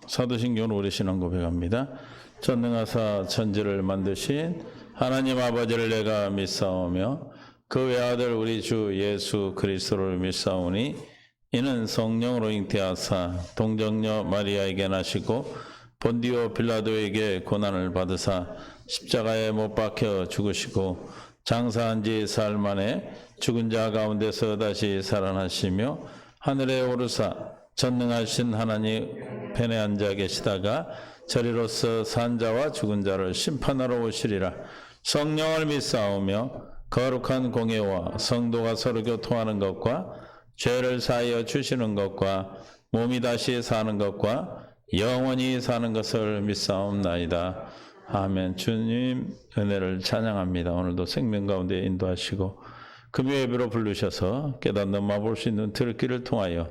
사도신경은 오래 신앙 고백합니다. 전능하사 천지를 만드신 하나님 아버지를 내가 믿사오며 그 외아들 우리 주 예수 그리스도를 믿사오니 이는 성령으로 잉태하사 동정녀 마리아에게 나시고 본디오 빌라도에게 고난을 받으사 십자가에 못 박혀 죽으시고 장사한 지 사흘 만에 죽은 자 가운데서 다시 살아나시며 하늘에 오르사 전능하신 하나님 편에 앉아 계시다가 저리로서 산 자와 죽은 자를 심판하러 오시리라. 성령을 믿사오며 거룩한 공예와 성도가 서로 교통하는 것과 죄를 사하여 주시는 것과 몸이 다시 사는 것과 영원히 사는 것을 믿사옵나이다. 아멘. 주님 은혜를 찬양합니다. 오늘도 생명 가운데 인도하시고 금요 예배로 부르셔서 깨닫는 맛볼 수 있는 들기를 통하여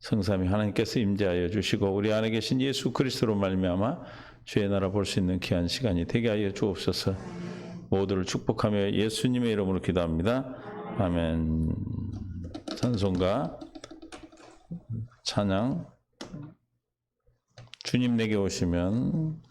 성삼위 하나님께서 임재하여 주시고 우리 안에 계신 예수 그리스도로 말미암아 주의 나라 볼 수 있는 귀한 시간이 되게 하여 주옵소서. 모두를 축복하며 예수님의 이름으로 기도합니다. 아멘. 찬송가 찬양 주님 내게 오시면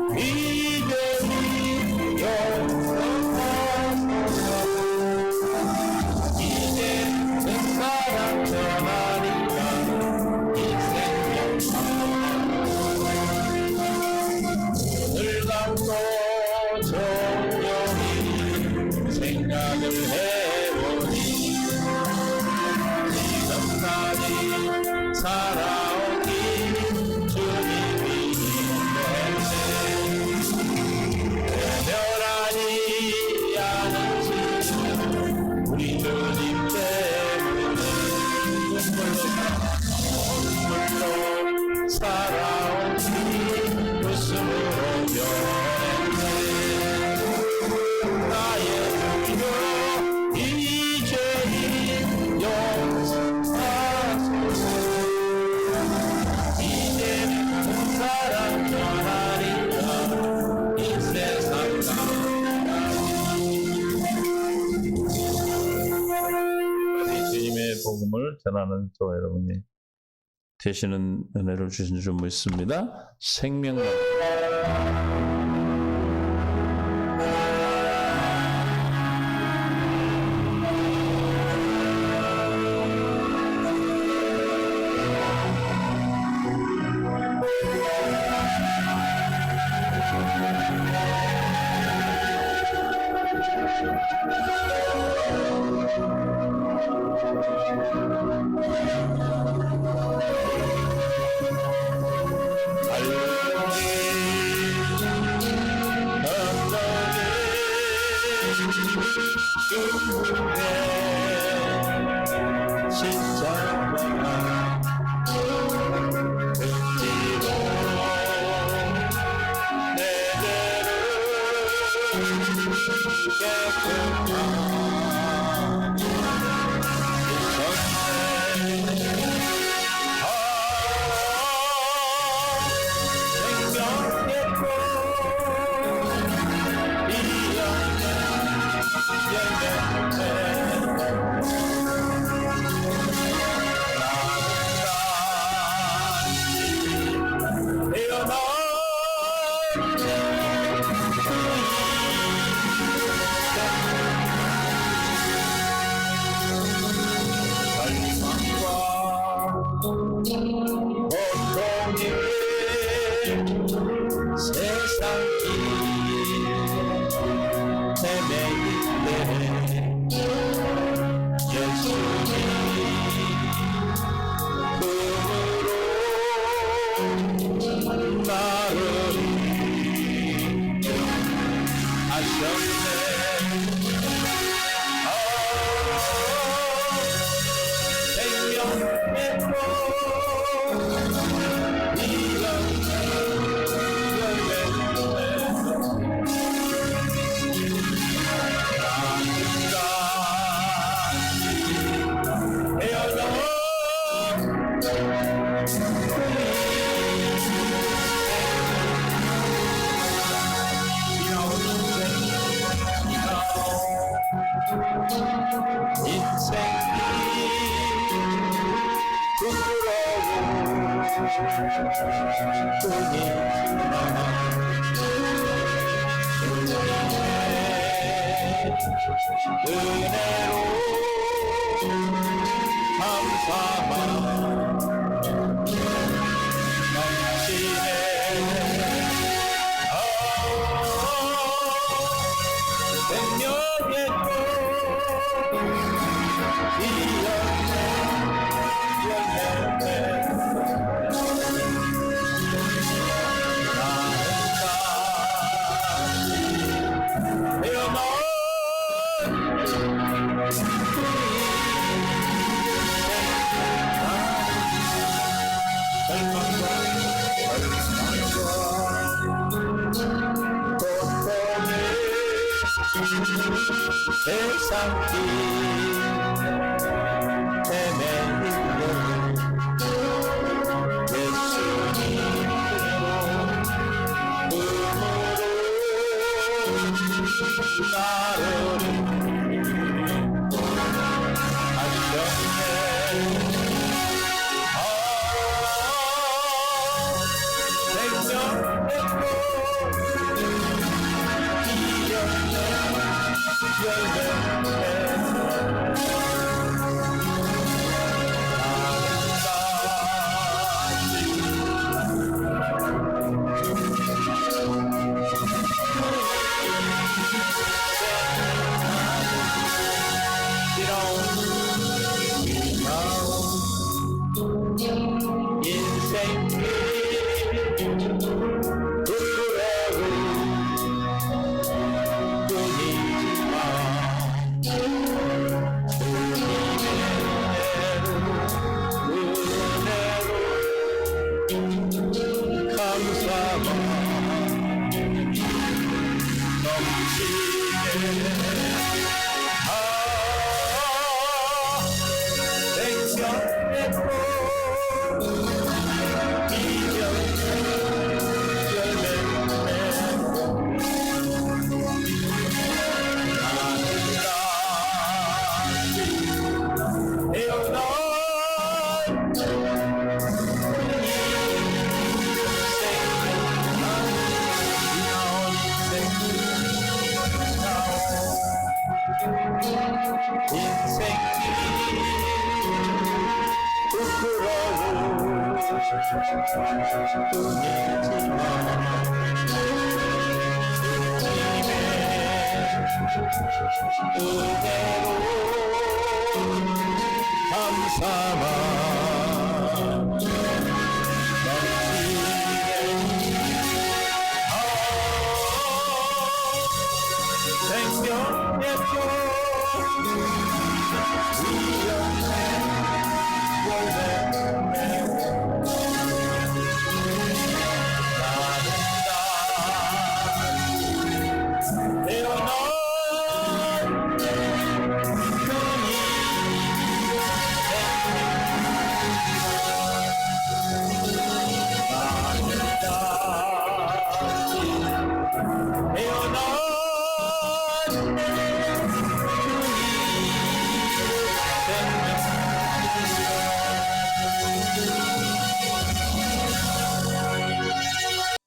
나의 전하는 또 여러분이 되시는 은혜를 주신 줄 믿습니다. 생명만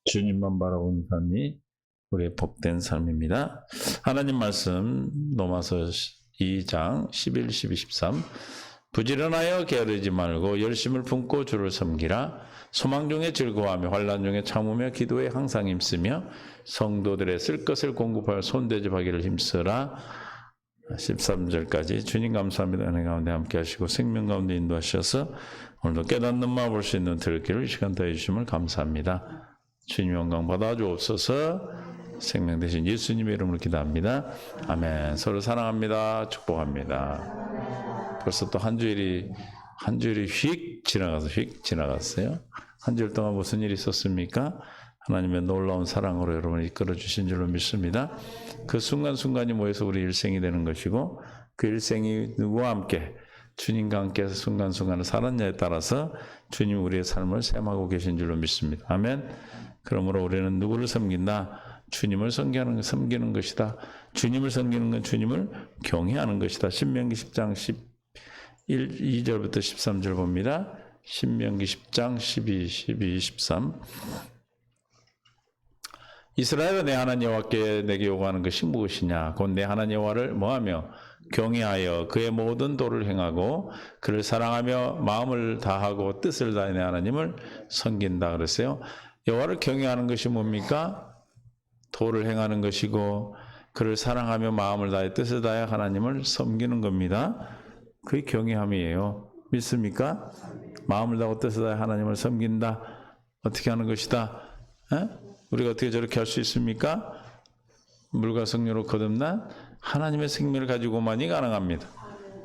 주님만 바라보는 삶이 우리의 복된 삶입니다. 하나님 말씀 로마서 2장 11, 12, 13 부지런하여 게으르지 말고 열심을 품고 주를 섬기라. 소망 중에 즐거워하며 환난 중에 참으며 기도에 항상 힘쓰며 성도들의 쓸 것을 공급하여 손대접하기를 힘쓰라. 13절까지 주님 감사합니다. 은혜 가운데 함께 하시고 생명 가운데 인도하셔서 오늘도 깨닫는 마음 볼 수 있는 들기를 이 시간 더해 주심을 감사합니다. 주님 영광 받아 주옵소서. 생명 되신 예수님의 이름으로 기도합니다. 아멘. 서로 사랑합니다. 축복합니다. 벌써 또 한 주일이 휙 지나갔어요. 한 주일 동안 무슨 일이 있었습니까? 하나님의 놀라운 사랑으로 여러분을 이끌어 주신 줄로 믿습니다. 그 순간순간이 모여서 우리 일생이 되는 것이고 그 일생이 누구와 함께 주님과 함께 순간순간을 살았냐에 따라서 주님 우리의 삶을 셈하고 계신 줄로 믿습니다. 아멘. 그러므로 우리는 누구를 섬긴다? 주님을 섬기는 것이다. 주님을 섬기는 건 주님을 경외하는 것이다. 신명기 10장 2절부터 13절 봅니다. 신명기 10장 12, 13 이스라엘아 내 하나님 여호와께 내게 요구하는 것이 무엇이냐? 곧 내 하나님 여호와를 뭐하며 경외하여 그의 모든 도를 행하고 그를 사랑하며 마음을 다하고 뜻을 다해 내 하나님을 섬긴다 그랬어요. 여호와를 경외하는 것이 뭡니까? 도를 행하는 것이고 그를 사랑하며 마음을 다해 뜻을 다해 하나님을 섬기는 겁니다. 그게 경외함이에요. 믿습니까? 마음을 다하고 뜻을 다해 하나님을 섬긴다. 어떻게 하는 것이다? 에? 우리가 어떻게 저렇게 할 수 있습니까? 물과 성령으로 거듭난 하나님의 생명을 가지고만이 가능합니다.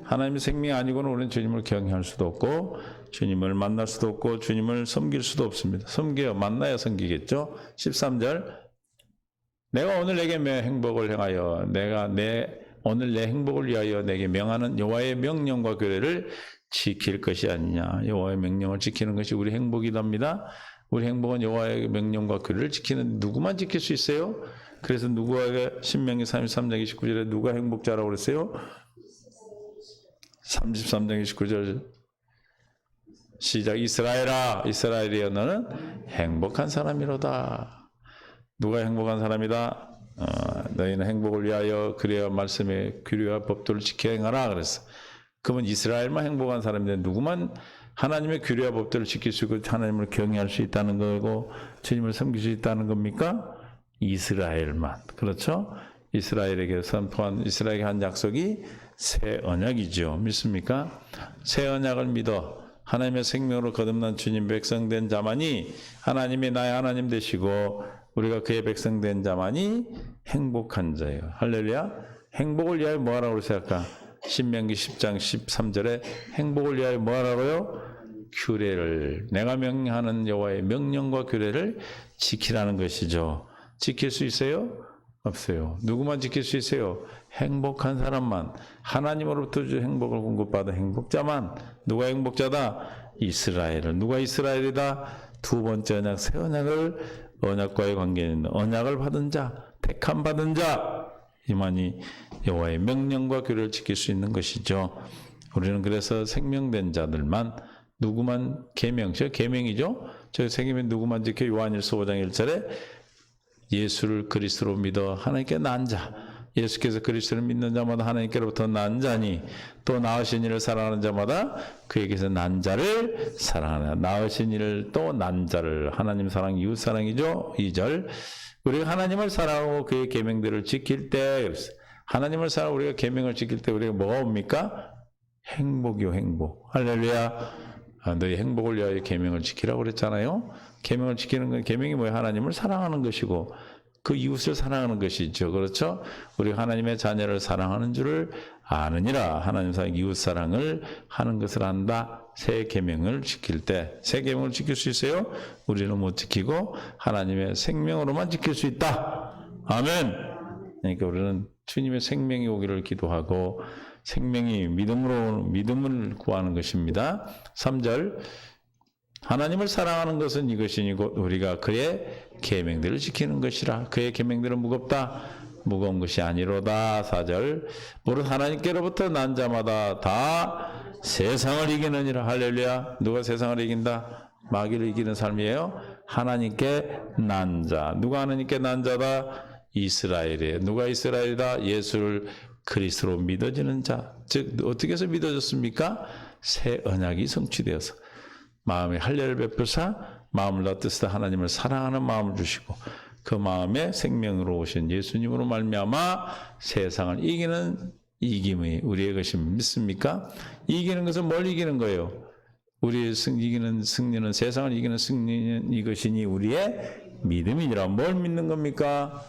하나님의 생명이 아니고는 우리는 주님을 경외할 수도 없고 주님을 만날 수도 없고 주님을 섬길 수도 없습니다. 섬겨야 만나야 섬기겠죠. 13절 내가 오늘 내게 행복을 행하여 내가 오늘 내 행복을 위하여 내게 명하는 여호와의 명령과 규례를 지킬 것이 아니냐. 여호와의 명령을 지키는 것이 우리 행복이랍니다. 우리 행복은 여호와의 명령과 규례를 지키는 누구만 지킬 수 있어요? 그래서 누구에게 신명기 33장 29절에 누가 행복자라고 그랬어요? 33장 29절 시작 이스라엘아 이스라엘이여 너는 행복한 사람이로다. 누가 행복한 사람이다? 너희는 행복을 위하여 그래야 말씀의 규례와 법도를 지켜 행하라 그랬어. 그러면 이스라엘만 행복한 사람인데 누구만 하나님의 규례와 법도를 지킬 수 있고 하나님을 경외할 수 있다는 거고 주님을 섬길 수 있다는 겁니까? 이스라엘만. 그렇죠? 이스라엘에게 선포한 이스라엘에게 한 약속이 새 언약이죠. 믿습니까? 새 언약을 믿어 하나님의 생명으로 거듭난 주님 백성된 자만이 하나님이 나의 하나님 되시고 우리가 그의 백성된 자만이 행복한 자예요. 할렐루야. 행복을 위하여 뭐하라고 그러실까? 신명기 10장 13절에 행복을 위하여 뭐하라고요? 규례를 내가 명하는 여호와의 명령과 규례를 지키라는 것이죠. 지킬 수 있어요? 없어요. 누구만 지킬 수 있어요? 행복한 사람만. 하나님으로부터 행복을 공급받은 행복자만. 누가 행복자다? 이스라엘을. 누가 이스라엘이다? 두 번째 언약, 새 언약을 언약과의 관계에 있는 언약을 받은 자, 택함 받은 자. 이만이 여호와의 명령과 규례를 지킬 수 있는 것이죠. 우리는 그래서 생명된 자들만 누구만 계명, 저 계명이죠. 저 생기면 누구만 지켜 요한일서 5장 1절에 예수를 그리스도로 믿어 하나님께 난 자. 예수께서 그리스도를 믿는 자마다 하나님께로부터 난 자니 또 나으신 이를 사랑하는 자마다 그에게서 난 자를 사랑하나. 나으신 이를 또 난 자를. 하나님 사랑, 이웃 사랑이죠. 2절. 우리가 하나님을 사랑하고 그의 계명들을 지킬 때, 하나님을 사랑하고 우리가 계명을 지킬 때 우리가 뭐가 옵니까? 행복이요, 행복. 할렐루야. 너희 행복을 위하여 계명을 지키라고 그랬잖아요. 계명을 지키는 건, 계명이 뭐예요? 하나님을 사랑하는 것이고 그 이웃을 사랑하는 것이죠. 그렇죠? 우리가 하나님의 자녀를 사랑하는 줄을 아느니라. 하나님 사랑, 이웃 사랑을 하는 것을 안다. 새 계명을 지킬 때, 새 계명을 지킬 수 있어요? 우리는 못 지키고 하나님의 생명으로만 지킬 수 있다. 아멘. 그러니까 우리는 주님의 생명이 오기를 기도하고 생명이 믿음을 구하는 것입니다. 3절. 하나님을 사랑하는 것은 이것이니 곧 우리가 그의 계명들을 지키는 것이라. 그의 계명들은 무겁다. 무거운 것이 아니로다. 4절. 무릇 하나님께로부터 난 자마다 다 세상을 이기느니라. 할렐루야. 누가 세상을 이긴다? 마귀를 이기는 삶이에요. 하나님께 난 자. 누가 하나님께 난 자다? 이스라엘이에요. 누가 이스라엘이다? 예수를 그리스도로 믿어지는 자. 즉 어떻게 해서 믿어졌습니까? 새 언약이 성취되어서 마음에 할례를 베푸사 마음을 놔뜨시다 하나님을 사랑하는 마음을 주시고 그 마음에 생명으로 오신 예수님으로 말미암아 세상을 이기는 이김이 우리의 것이 믿습니까? 이기는 것은 뭘 이기는 거예요? 우리의 이기는 승리는, 세상을 이기는 승리는 이것이니 우리의 믿음이니라. 뭘 믿는 겁니까?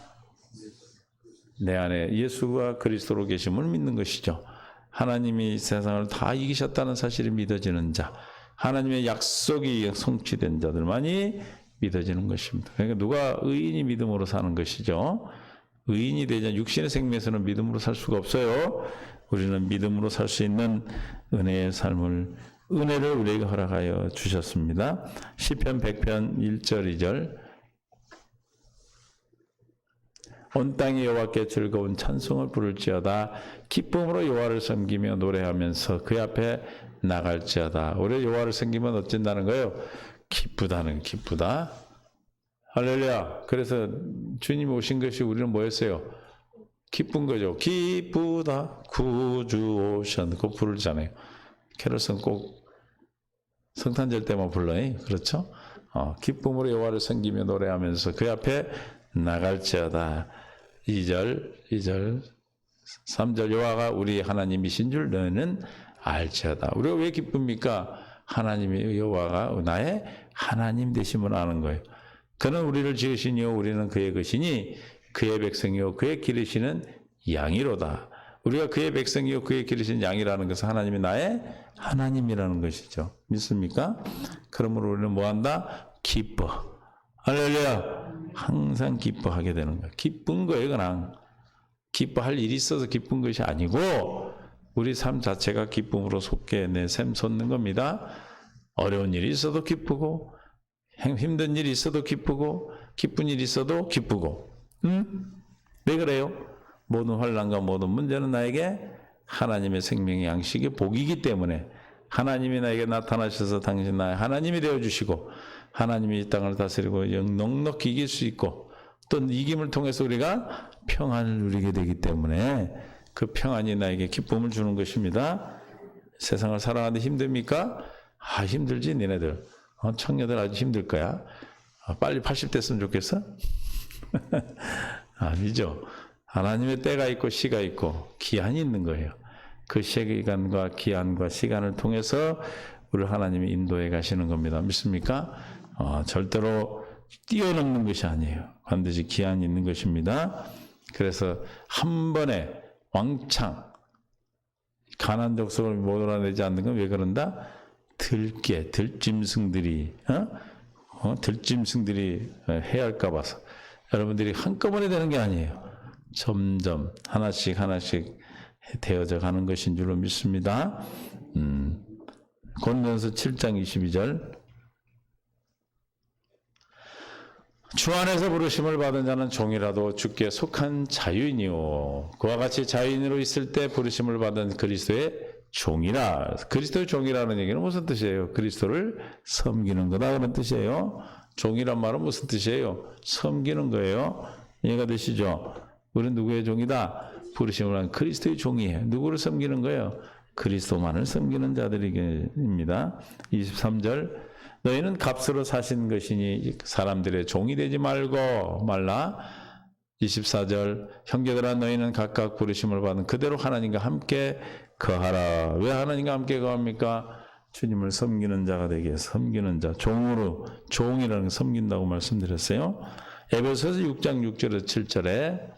내 안에 예수가 그리스도로 계심을 믿는 것이죠. 하나님이 세상을 다 이기셨다는 사실이 믿어지는 자, 하나님의 약속이 성취된 자들만이 믿어지는 것입니다. 그러니까 누가 의인이 믿음으로 사는 것이죠. 의인이 되자 육신의 생명에서는 믿음으로 살 수가 없어요. 우리는 믿음으로 살 수 있는 은혜의 삶을, 은혜를 우리에게 허락하여 주셨습니다. 시편 100편 1절 2절. 온 땅이 여호와께 즐거운 찬송을 부를지어다. 기쁨으로 여호와를 섬기며 노래하면서 그 앞에 나갈지어다. 우리 여호와를 섬기면 어쩐다는 거예요? 기쁘다. 할렐루야. 그래서 주님이 오신 것이 우리는 뭐였어요? 기쁜 거죠. 기쁘다. 구주 오셨. 그거 부르잖아요. 캐럴송 꼭 성탄절 때만 불러요. 그렇죠? 기쁨으로 여호와를 섬기며 노래하면서 그 앞에 나갈지어다. 2절 3절. 여호와가 우리 하나님이신 줄 너는 알지어다. 우리가 왜 기쁩니까? 하나님이 여호와가 나의 하나님 되심을 아는 거예요. 그는 우리를 지으시니요 우리는 그의 것이니 그의 백성이요 그의 기르시는 양이로다. 우리가 그의 백성이요 그의 기르시는 양이라는 것은 하나님이 나의 하나님이라는 것이죠. 믿습니까? 그러므로 우리는 뭐한다? 기뻐. 할렐루야. 항상 기뻐하게 되는 거야. 기쁜 거예요. 그냥 기뻐할 일이 있어서 기쁜 것이 아니고 우리 삶 자체가 기쁨으로 속게 내 샘 솟는 겁니다. 어려운 일이 있어도 기쁘고 힘든 일이 있어도 기쁘고 기쁜 일이 있어도 기쁘고. 왜 그래요? 모든 환난과 모든 문제는 나에게 하나님의 생명의 양식의 복이기 때문에 하나님이 나에게 나타나셔서 당신 나의 하나님이 되어주시고 하나님이 이 땅을 다스리고 넉넉히 이길 수 있고 또 이김을 통해서 우리가 평안을 누리게 되기 때문에 그 평안이 나에게 기쁨을 주는 것입니다. 세상을 살아가는데 힘듭니까? 힘들지 니네들. 청년들 아주 힘들 거야. 빨리 80 됐으면 좋겠어? 아니죠. 하나님의 때가 있고 시가 있고 기한이 있는 거예요. 그 시간과 기한과 시간을 통해서 우리 하나님이 인도해 가시는 겁니다. 믿습니까? 절대로 뛰어넘는 것이 아니에요. 반드시 기한이 있는 것입니다. 그래서 한 번에 왕창 가나안 족속을 몰아내지 않는 건 왜 그런다? 들짐승들이 해할까 봐서. 여러분들이 한꺼번에 되는 게 아니에요. 점점 하나씩 되어져 가는 것인 줄로 믿습니다. 고린도전서 7장 22절. 주 안에서 부르심을 받은 자는 종이라도 주께 속한 자유인이요 그와 같이 자유인으로 있을 때 부르심을 받은 그리스도의 종이라. 그리스도의 종이라는 얘기는 무슨 뜻이에요? 그리스도를 섬기는 거다 그런 뜻이에요. 종이란 말은 무슨 뜻이에요? 섬기는 거예요. 이해가 되시죠? 우리는 누구의 종이다? 부르심을 한 그리스도의 종이에요. 누구를 섬기는 거예요? 그리스도만을 섬기는 자들입니다. 23절 너희는 값으로 사신 것이니 사람들의 종이 되지 말라. 24절 형제들아 너희는 각각 부르심을 받은 그대로 하나님과 함께 거하라. 왜 하나님과 함께 거합니까? 주님을 섬기는 자가 되게 섬기는 자. 종이라는 거 섬긴다고 말씀드렸어요. 에베소서 6장 6절에서 7절에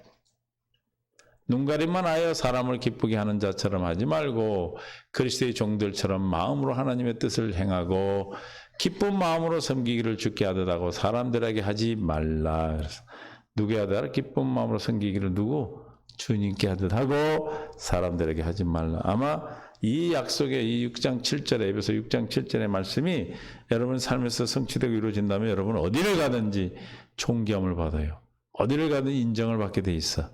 눈가림만 하여 사람을 기쁘게 하는 자처럼 하지 말고 그리스도의 종들처럼 마음으로 하나님의 뜻을 행하고 기쁜 마음으로 섬기기를 주께 하듯 하고 사람들에게 하지 말라. 누구에 하듯 기쁜 마음으로 섬기기를 누구? 주님께 하듯 하고 사람들에게 하지 말라. 아마 이 약속의 이 6장 7절에 에베소 6장 7절의 말씀이 여러분 삶에서 성취되고 이루어진다면 여러분 어디를 가든지 존경을 받아요. 어디를 가든 인정을 받게 돼 있어.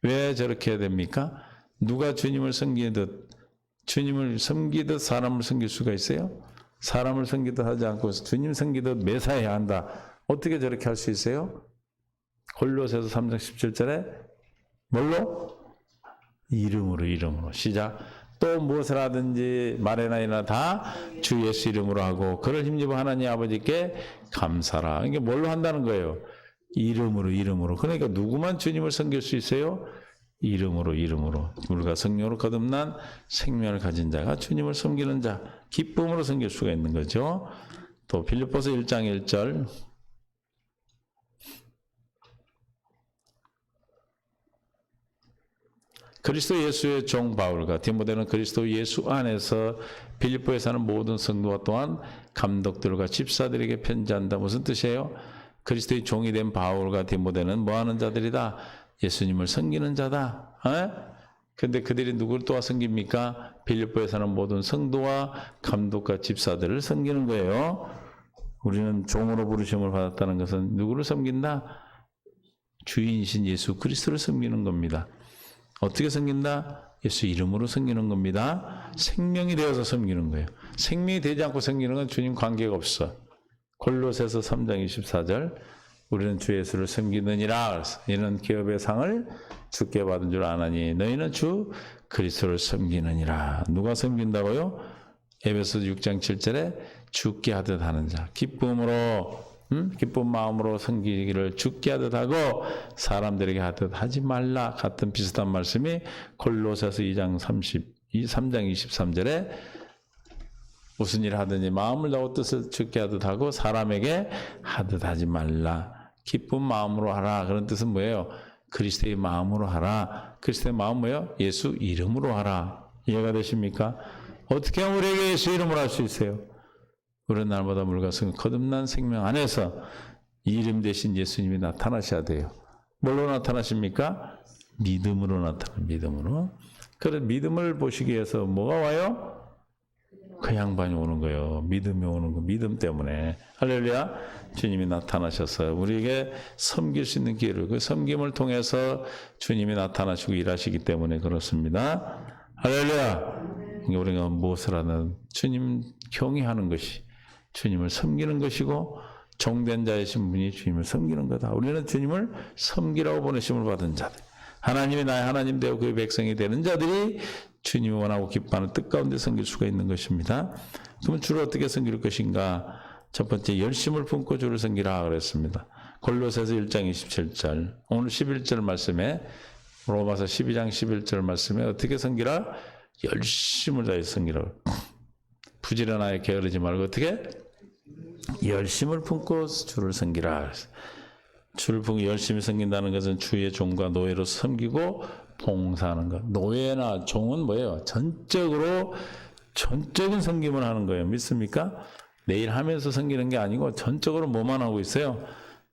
왜 저렇게 해야 됩니까? 누가 주님을 섬기듯 사람을 섬길 수가 있어요? 사람을 섬기듯 하지 않고 주님 섬기듯 매사해야 한다. 어떻게 저렇게 할 수 있어요? 골로새서 3장 17절에 뭘로? 이름으로 시작. 또 무엇을 하든지 말에나 다 주 예수 이름으로 하고 그를 힘입어 하나님 아버지께 감사라. 이게 뭘로 한다는 거예요? 이름으로. 그러니까 누구만 주님을 섬길 수 있어요? 이름으로. 우리가 성령으로 거듭난 생명을 가진 자가 주님을 섬기는 자, 기쁨으로 섬길 수가 있는 거죠. 또 빌립보서 1장 1절 그리스도 예수의 종 바울과 디모데는 그리스도 예수 안에서 빌립보에 사는 모든 성도와 또한 감독들과 집사들에게 편지한다. 무슨 뜻이에요? 그리스도의 종이 된 바울과 디모데는 뭐하는 자들이다? 예수님을 섬기는 자다. 근데 그들이 누구를 또 섬깁니까? 빌립보에 사는 모든 성도와 감독과 집사들을 섬기는 거예요. 우리는 종으로 부르심을 받았다는 것은 누구를 섬긴다? 주인이신 예수 그리스도를 섬기는 겁니다. 어떻게 섬긴다? 예수 이름으로 섬기는 겁니다. 생명이 되어서 섬기는 거예요. 생명이 되지 않고 섬기는 건 주님 관계가 없어. 골로새서 3장 24절 우리는 주 예수를 섬기느니라. 이는 기업의 상을 주께 받은 줄 아나니 너희는 주 그리스도를 섬기느니라. 누가 섬긴다고요? 에베소 6장 7절에 주께 하듯 하는 자. 기쁜 마음으로 섬기기를 주께 하듯 하고 사람들에게 하듯 하지 말라. 같은 비슷한 말씀이 골로새서 3장 23절에 무슨 일을 하든지 마음을 다하고 뜻을 주께 하듯 하고 사람에게 하듯 하지 말라. 기쁜 마음으로 하라. 그런 뜻은 뭐예요? 그리스도의 마음으로 하라. 그리스도의 마음 뭐예요? 예수 이름으로 하라. 이해가 되십니까? 어떻게 하면 우리에게 예수 이름으로 할 수 있어요? 우리는 날마다 물과 성령 거듭난 생명 안에서 이름 대신 예수님이 나타나셔야 돼요. 뭘로 나타나십니까? 믿음으로 나타나요. 믿음으로. 그래서 믿음을 보시기 위해서 뭐가 와요? 그 양반이 오는 거예요. 믿음이 오는 거. 믿음 때문에. 할렐루야. 주님이 나타나셔서 우리에게 섬길 수 있는 기회를 그 섬김을 통해서 주님이 나타나시고 일하시기 때문에 그렇습니다. 할렐루야. 우리가 무엇을 하든 주님 경외하는 것이 주님을 섬기는 것이고 종된 자이신 분이 주님을 섬기는 거다. 우리는 주님을 섬기라고 보내심을 받은 자들. 하나님이 나의 하나님 되어 그의 백성이 되는 자들이 주님이 원하고 기뻐하는 뜻 가운데 섬길 수가 있는 것입니다. 그러면 주를 어떻게 섬길 것인가? 첫 번째 열심을 품고 주를 섬기라 그랬습니다. 골로새서 1장 27절 오늘 11절 말씀에 로마서 12장 11절 말씀에 어떻게 섬기라? 열심을 다해 섬기라. 부지런하게 게으르지 말고 어떻게? 열심을 품고 주를 섬기라. 주를 품고 열심히 섬긴다는 것은 주의 종과 노예로 섬기고 봉사하는 것. 노예나 종은 뭐예요? 전적인 섬김을 하는 거예요. 믿습니까? 매일 하면서 섬기는 게 아니고 전적으로 뭐만 하고 있어요?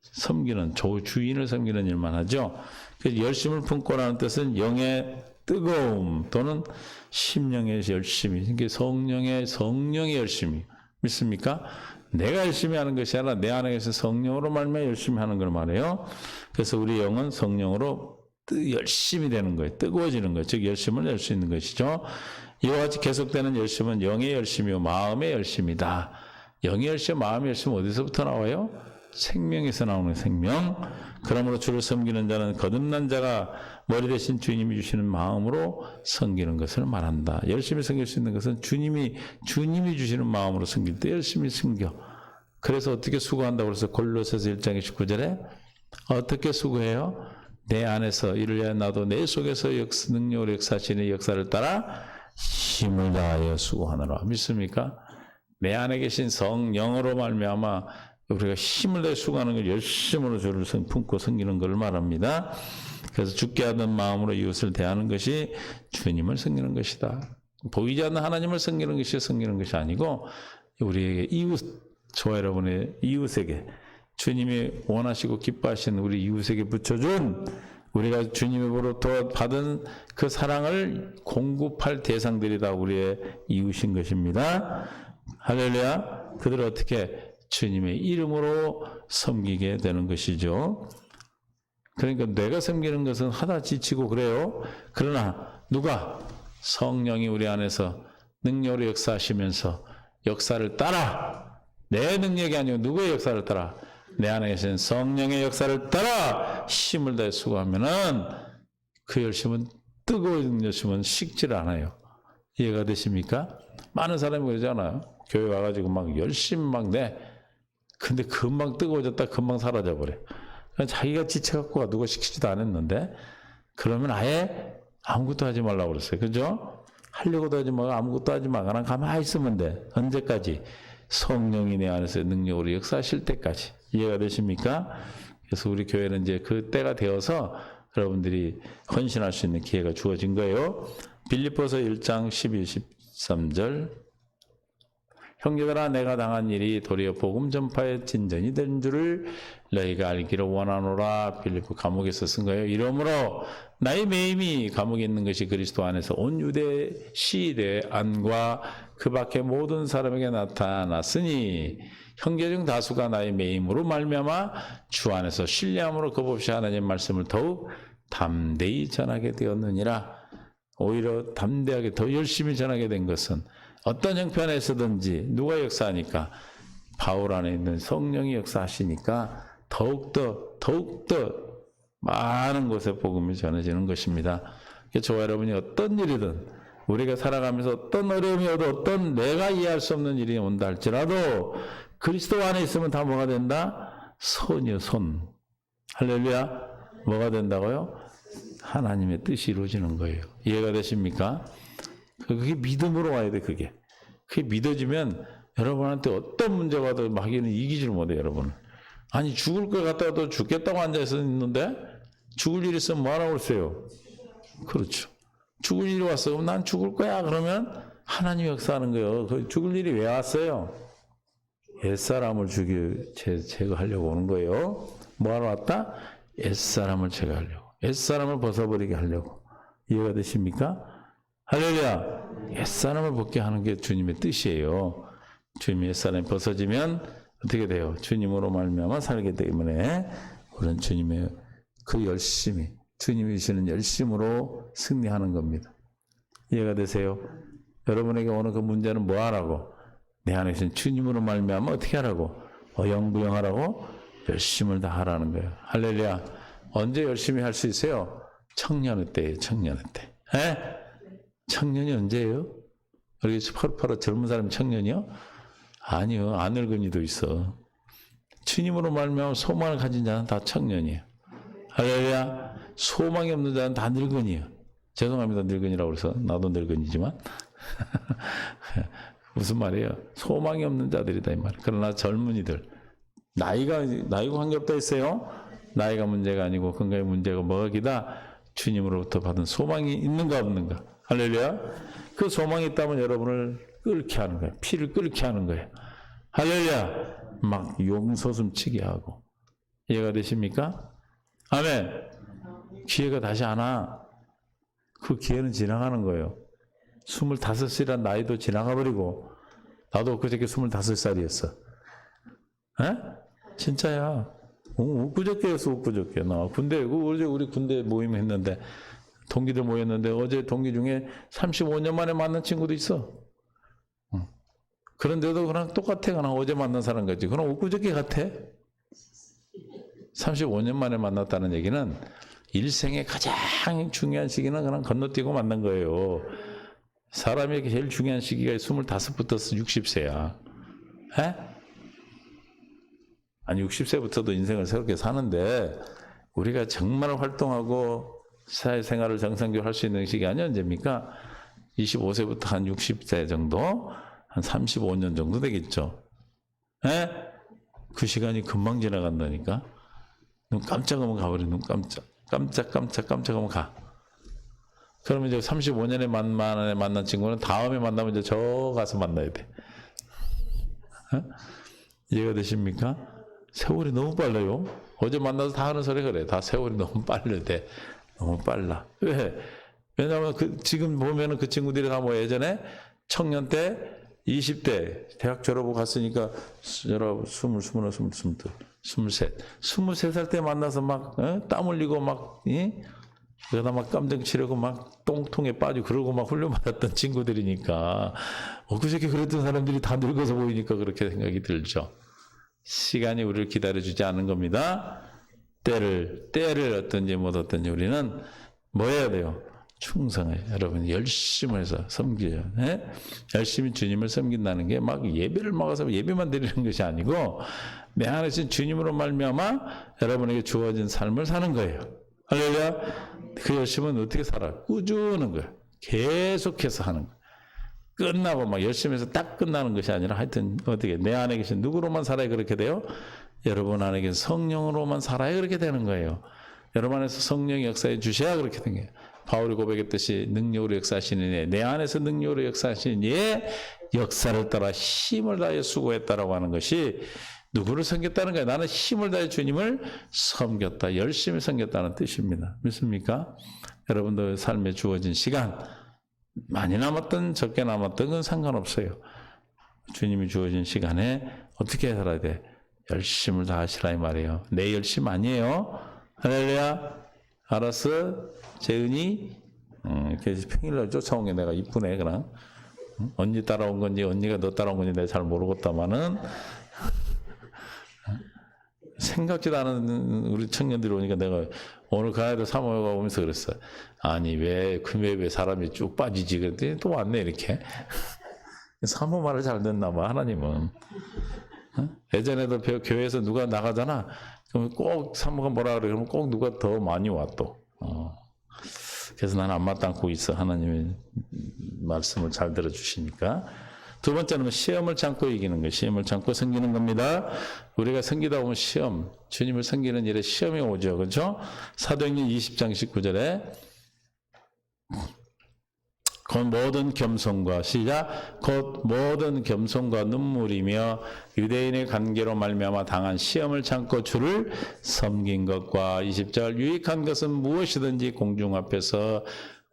섬기는, 주인을 섬기는 일만 하죠. 그래서 열심을 품고라는 뜻은 영의 뜨거움 또는 심령의 열심이, 이게 성령의 열심이. 믿습니까? 내가 열심히 하는 것이 아니라 내 안에서 성령으로 말미암아 열심히 하는 걸 말해요. 그래서 우리 영은 성령으로 열심히 되는 거예요. 뜨거워지는 거예요. 즉 열심을 낼 수 있는 것이죠. 이와 같이 계속되는 열심은 영의 열심이요 마음의 열심이다. 영의 열심, 마음의 열심 어디서부터 나와요? 생명에서 나오는 생명. 그러므로 주를 섬기는 자는 거듭난 자가 머리 대신 주님이 주시는 마음으로 섬기는 것을 말한다. 열심히 섬길 수 있는 것은 주님이 주시는 마음으로 섬길 때 열심히 섬겨. 그래서 어떻게 수고한다고 그래서 골로새서 1장 29절에 어떻게 수고해요? 내 안에서 이를 위하여 나도 내 속에서 능력으로 역사하시는 역사를 따라 힘을 다하여 수고하노라. 믿습니까? 내 안에 계신 성령으로 말미암아 우리가 힘을 다해 수고하는 걸 열심으로 주를 품고 섬기는 것을 말합니다. 그래서 죽게 하는 마음으로 이웃을 대하는 것이 주님을 섬기는 것이다. 보이지 않는 하나님을 섬기는 것이 섬기는 것이 아니고 우리에게 이웃, 저와 여러분의 이웃에게 주님이 원하시고 기뻐하시는 우리 이웃에게 붙여준 우리가 주님으로부터 받은 그 사랑을 공급할 대상들이다. 우리의 이웃인 것입니다. 할렐루야. 그들을 어떻게 주님의 이름으로 섬기게 되는 것이죠. 그러니까 내가 섬기는 것은 하다 지치고 그래요. 그러나 누가? 성령이 우리 안에서 능력으로 역사하시면서 역사를 따라 내 능력이 아니고 누구의 역사를 따라 내 안에 계신 성령의 역사를 따라 힘을 다해 수고하면은 그 열심은 뜨거운 열심은 식지를 않아요. 이해가 되십니까? 많은 사람이 그러잖아요. 교회 와가지고 막 열심히 막 내. 근데 금방 뜨거워졌다 금방 사라져버려. 자기가 지쳐갖고 누가 시키지도 않았는데 그러면 아예 아무것도 하지 말라고 그랬어요. 그죠? 하려고도 하지 말고 아무것도 하지 마. 그냥 가만히 있으면 돼. 언제까지? 성령이 내 안에서 능력으로 역사하실 때까지. 이해가 되십니까? 그래서 우리 교회는 이제 그 때가 되어서 여러분들이 헌신할 수 있는 기회가 주어진 거예요. 빌립보서 1장 12, 13절 형제들아 내가 당한 일이 도리어 복음 전파의 진전이 된 줄을 너희가 알기를 원하노라. 빌립보 감옥에서 쓴 거예요. 이러므로 나의 매임이 감옥에 있는 것이 그리스도 안에서 온 유대 시대 안과 그 밖의 모든 사람에게 나타났으니 형제 중 다수가 나의 매임으로 말미암아 주 안에서 신뢰함으로 겁없이 하나님 말씀을 더욱 담대히 전하게 되었느니라. 오히려 담대하게 더 열심히 전하게 된 것은 어떤 형편에서든지 누가 역사하니까 바울 안에 있는 성령이 역사하시니까 더욱더 많은 곳에 복음이 전해지는 것입니다. 저와 여러분이 어떤 일이든 우리가 살아가면서 어떤 어려움이 오도 어떤 내가 이해할 수 없는 일이 온다 할지라도 그리스도 안에 있으면 다 뭐가 된다? 손이요, 손. 할렐루야. 뭐가 된다고요? 하나님의 뜻이 이루어지는 거예요. 이해가 되십니까? 그게 믿음으로 와야 돼, 그게. 그게 믿어지면 여러분한테 어떤 문제가 와도 마귀는 이기질 못해, 여러분. 아니, 죽을 것 같다가도 죽겠다고 앉아서 있는데 죽을 일 있으면 뭐하라고 그랬어요? 그렇죠. 죽을 일이 왔어. 그럼 난 죽을 거야. 그러면 하나님이 역사하는 거예요. 그 죽을 일이 왜 왔어요? 옛사람을 제거하려고 오는 거예요. 뭐하러 왔다? 옛사람을 제거하려고. 옛사람을 벗어버리게 하려고. 이해가 되십니까? 할렐루야. 옛사람을 벗게 하는 게 주님의 뜻이에요. 주님의 옛사람이 벗어지면 어떻게 돼요? 주님으로 말미암아 살기 때문에 우리는 주님의 그 열심히, 주님이 주시는 열심으로 승리하는 겁니다. 이해가 되세요? 여러분에게 오는 그 문제는 뭐 하라고? 내 안에 계신 주님으로 말미암아 어떻게 하라고? 어영부영하라고? 열심을 다 하라는 거예요. 할렐루야. 언제 열심히 할 수 있어요? 청년의 때예요. 청년의 때. 에? 청년이 언제예요? 우리 파릇파릇 젊은 사람이 청년이요? 아니요. 안 늙은이도 있어. 주님으로 말미암아 소망을 가진 자는 다 청년이에요. 할렐루야. 소망이 없는 자는 다 늙은이에요. 죄송합니다. 늙은이라고 그래서 나도 늙은이지만 무슨 말이에요? 소망이 없는 자들이다 이 말이에요. 그러나 젊은이들 나이가 관계없다 했어요. 나이가 문제가 아니고 건강의 문제가 뭐기다? 주님으로부터 받은 소망이 있는가 없는가. 할렐루야. 그 소망이 있다면 여러분을 끓게 하는 거예요. 피를 끓게 하는 거예요. 할렐루야. 막 용솟음치게 하고. 이해가 되십니까? 아멘. 기회가 다시 안 와. 그 기회는 지나가는 거예요. 25이란 나이도 지나가 버리고 나도 엊그저께 25살이었어. 에? 진짜야. 엊그저께였어. 엊그저께. 나 군대 우리 군대 모임 했는데 동기들 모였는데 어제 동기 중에 35년 만에 만난 친구도 있어. 그런데도 그냥 똑같아. 그냥 어제 만난 사람 같지. 그럼 엊그저께 같아. 35년 만에 만났다는 얘기는 일생의 가장 중요한 시기는 그냥 건너뛰고 만난 거예요. 사람에게 제일 중요한 시기가 25부터 60세야. 에? 아니 60세부터도 인생을 새롭게 사는데 우리가 정말 활동하고 사회생활을 정상적으로 할 수 있는 시간이 언제입니까? 25세부터 한 60세 정도? 한 35년 정도 되겠죠. 에? 그 시간이 금방 지나간다니까. 눈 깜짝하면 가버려. 눈 깜짝하면 가. 그러면 이제 35년에 만에 만난 친구는 다음에 만나면 이제 저 가서 만나야 돼. 에? 이해가 되십니까? 세월이 너무 빨라요. 어제 만나서 다 하는 소리 그래. 다 세월이 너무 빠르대. 너무 빨라. 왜? 왜냐하면 지금 보면은 그 친구들이 다 뭐 예전에 청년 때 20대 대학 졸업하고 갔으니까 23살 때 만나서 막 땀 흘리고 막 그러다 막 깜짝 치려고 막 똥통에 빠지고 그러고 막 훈련받았던 친구들이니까 엊그저께 그랬던 사람들이 다 늙어서 보이니까 그렇게 생각이 들죠. 시간이 우리를 기다려주지 않는 겁니다. 때를 어떤지 못 어떤지 우리는 뭐 해야 돼요? 충성해요. 여러분 열심히 해서 섬겨요. 네? 열심히 주님을 섬긴다는 게 막 예배를 막아서 예배만 드리는 것이 아니고 내 안에서 주님으로 말미암아 여러분에게 주어진 삶을 사는 거예요. 할렐루야. 그 열심은 어떻게 살아? 꾸준한 거예요. 계속해서 하는 거예요. 끝나고 막 열심히 해서 딱 끝나는 것이 아니라 하여튼 어떻게 내 안에 계신 누구로만 살아야 그렇게 돼요? 여러분 안에 계신 성령으로만 살아야 그렇게 되는 거예요. 여러분 안에서 성령이 역사해 주셔야 그렇게 된 거예요. 바울이 고백했듯이 능력으로 역사하시는 내 안에서 능력으로 역사하시는 역사를 따라 힘을 다해 수고했다라고 하는 것이 누구를 섬겼다는 거예요. 나는 힘을 다해 주님을 섬겼다. 열심히 섬겼다는 뜻입니다. 믿습니까? 여러분들 삶에 주어진 시간 많이 남았든 적게 남았든 그건 상관없어요. 주님이 주어진 시간에 어떻게 살아야 돼? 열심을 다하시라 이 말이에요. 내 열심 아니에요. 할렐루야. 알았어? 재은이 이렇게 평일날 쫓아온 게 내가 이쁘네 그럼. 언니 따라온 건지 언니가 너 따라온 건지 내가 잘 모르겠다마는 생각지도 않은 우리 청년들이 오니까 내가 오늘 그 아이들 사모가 오면서 그랬어. 아니 왜 사람이 쭉 빠지지? 그랬더니 또 왔네 이렇게. 사모 말을 잘 듣나 봐 하나님은. 예전에도 교회에서 누가 나가잖아. 그럼 꼭 사모가 뭐라 그래? 그러면 꼭 누가 더 많이 와 또. 그래서 나는 안 맞담고 있어. 하나님의 말씀을 잘 들어주시니까. 두 번째는 시험을 참고 이기는 거예요. 시험을 참고 섬기는 겁니다. 우리가 섬기다 보면 시험, 주님을 섬기는 일에 시험이 오죠. 그렇죠? 사도행전 20장 19절에 곧 모든 겸손과 시작 곧 모든 겸손과 눈물이며 유대인의 관계로 말미암아 당한 시험을 참고 주를 섬긴 것과 20절 유익한 것은 무엇이든지 공중 앞에서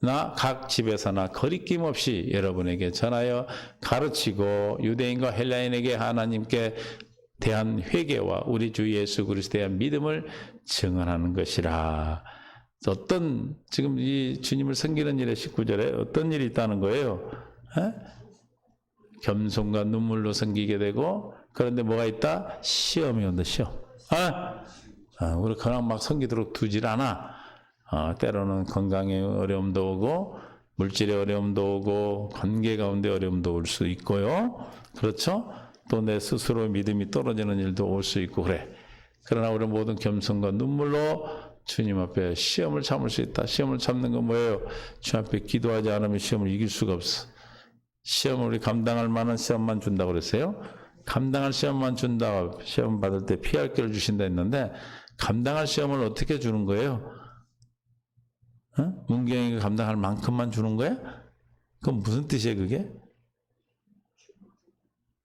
나 각 집에서나 거리낌 없이 여러분에게 전하여 가르치고 유대인과 헬라인에게 하나님께 대한 회개와 우리 주 예수 그리스도에 대한 믿음을 증언하는 것이라. 어떤 지금 이 주님을 섬기는 일에 19절에 어떤 일이 있다는 거예요? 겸손과 눈물로 섬기게 되고 그런데 뭐가 있다? 시험이 온다. 시험. 우리 그냥 막 섬기도록 두질 않아. 때로는 건강에 어려움도 오고 물질의 어려움도 오고 관계 가운데 어려움도 올 수 있고요. 그렇죠? 또 내 스스로 믿음이 떨어지는 일도 올 수 있고 그래. 그러나 우리 모든 겸손과 눈물로 주님 앞에 시험을 참을 수 있다. 시험을 참는 건 뭐예요? 주님 앞에 기도하지 않으면 시험을 이길 수가 없어. 시험을 우리 감당할 만한 시험만 준다고 그랬어요. 감당할 시험만 준다. 시험 받을 때 피할 길을 주신다 했는데 감당할 시험을 어떻게 주는 거예요? 문경이가 감당할 만큼만 주는 거야? 그건 무슨 뜻이에요 그게?